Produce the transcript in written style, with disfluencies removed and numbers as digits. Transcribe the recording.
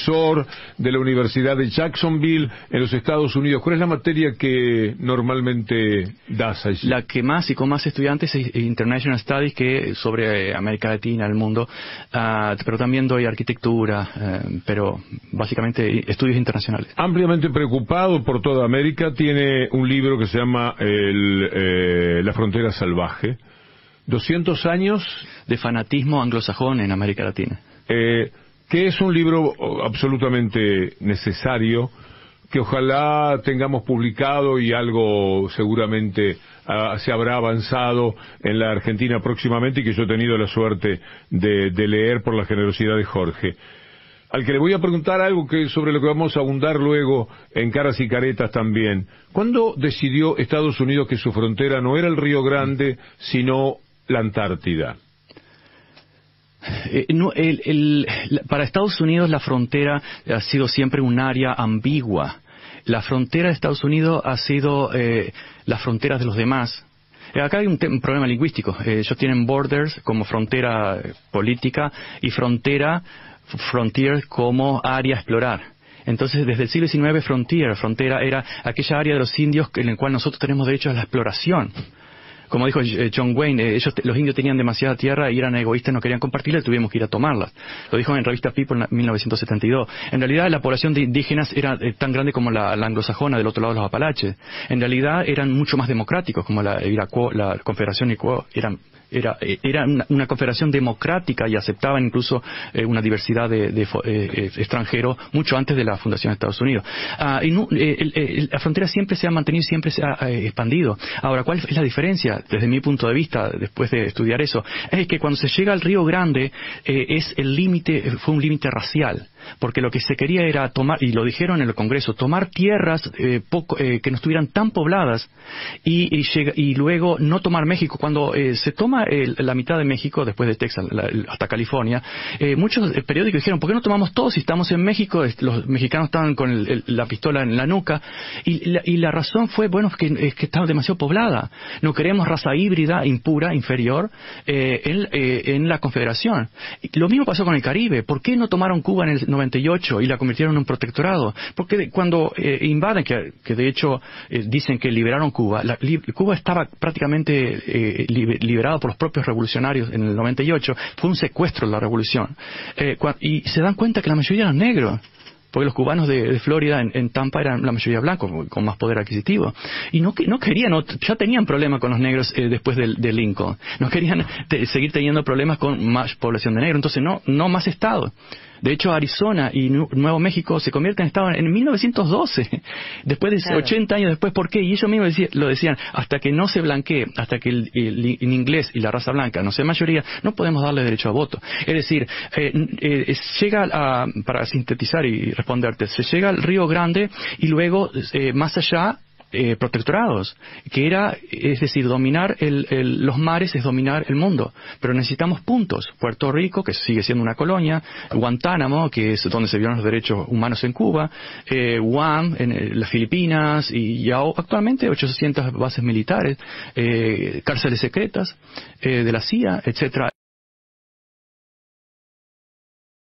profesor de la Universidad de Jacksonville en los Estados Unidos. ¿Cuál es la materia que normalmente das allí? La que más y con más estudiantes es International Studies, que sobre América Latina, el mundo, pero también doy arquitectura, pero básicamente estudios internacionales. Ampliamente preocupado por toda América, tiene un libro que se llama La frontera salvaje. 200 años de fanatismo anglosajón en América Latina. Que es un libro absolutamente necesario, que ojalá tengamos publicado y algo seguramente se habrá avanzado en la Argentina próximamente, y que yo he tenido la suerte de leer por la generosidad de Jorge, al que le voy a preguntar algo sobre lo que vamos a abundar luego en Caras y Caretas también. ¿Cuándo decidió Estados Unidos que su frontera no era el Río Grande, sino la Antártida? Para Estados Unidos la frontera ha sido siempre un área ambigua. La frontera de Estados Unidos ha sido las fronteras de los demás. Acá hay un problema lingüístico. Ellos tienen borders como frontera política y frontier como área a explorar. Entonces, desde el siglo XIX, frontera era aquella área de los indios en la cual nosotros tenemos derecho a la exploración. Como dijo John Wayne, los indios tenían demasiada tierra y eran egoístas, no querían compartirla y tuvimos que ir a tomarla. Lo dijo en revista People en 1972. En realidad, la población de indígenas era tan grande como la anglosajona del otro lado de los Apalaches. En realidad, eran mucho más democráticos, como la Confederación Iroquois. Era una confederación democrática y aceptaban incluso una diversidad de extranjeros mucho antes de la fundación de Estados Unidos. La frontera siempre se ha mantenido, siempre se ha expandido. Ahora, ¿cuál es la diferencia? Desde mi punto de vista, después de estudiar eso, es que cuando se llega al Río Grande fue un límite racial. Porque lo que se quería era tomar, y lo dijeron en el Congreso, tomar tierras que no estuvieran tan pobladas y luego no tomar México. Cuando se toma la mitad de México, después de Texas hasta California, muchos periódicos dijeron, ¿por qué no tomamos todo si estamos en México? Los mexicanos estaban con la pistola en la nuca, y la razón fue, es que estaba demasiado poblada. No queremos raza híbrida, impura, inferior, en la Confederación. Lo mismo pasó con el Caribe. ¿Por qué no tomaron Cuba en el 98 y la convirtieron en un protectorado? Porque cuando invaden, que de hecho dicen que liberaron Cuba, Cuba estaba prácticamente liberada por los propios revolucionarios en el 98, fue un secuestro de la revolución. Y se dan cuenta que la mayoría eran negros, porque los cubanos de Florida en Tampa eran la mayoría blancos, con más poder adquisitivo. Y no querían, ya tenían problemas con los negros después de Lincoln. No querían seguir teniendo problemas con más población de negros. Entonces no más Estado. De hecho, Arizona y Nuevo México se convierten en Estado en 1912, después de 80 años después. ¿Por qué? Y ellos mismos lo decían, hasta que no se blanquee, hasta que el inglés y la raza blanca no sea mayoría, no podemos darle derecho a voto. Es decir, para sintetizar y responderte, se llega al Río Grande y luego, más allá, protectorados, es decir, dominar los mares es dominar el mundo, pero necesitamos puntos. Puerto Rico, que sigue siendo una colonia, Guantánamo, que es donde se violan los derechos humanos en Cuba, Guam en las Filipinas, y ya actualmente 800 bases militares, cárceles secretas de la CIA, etcétera.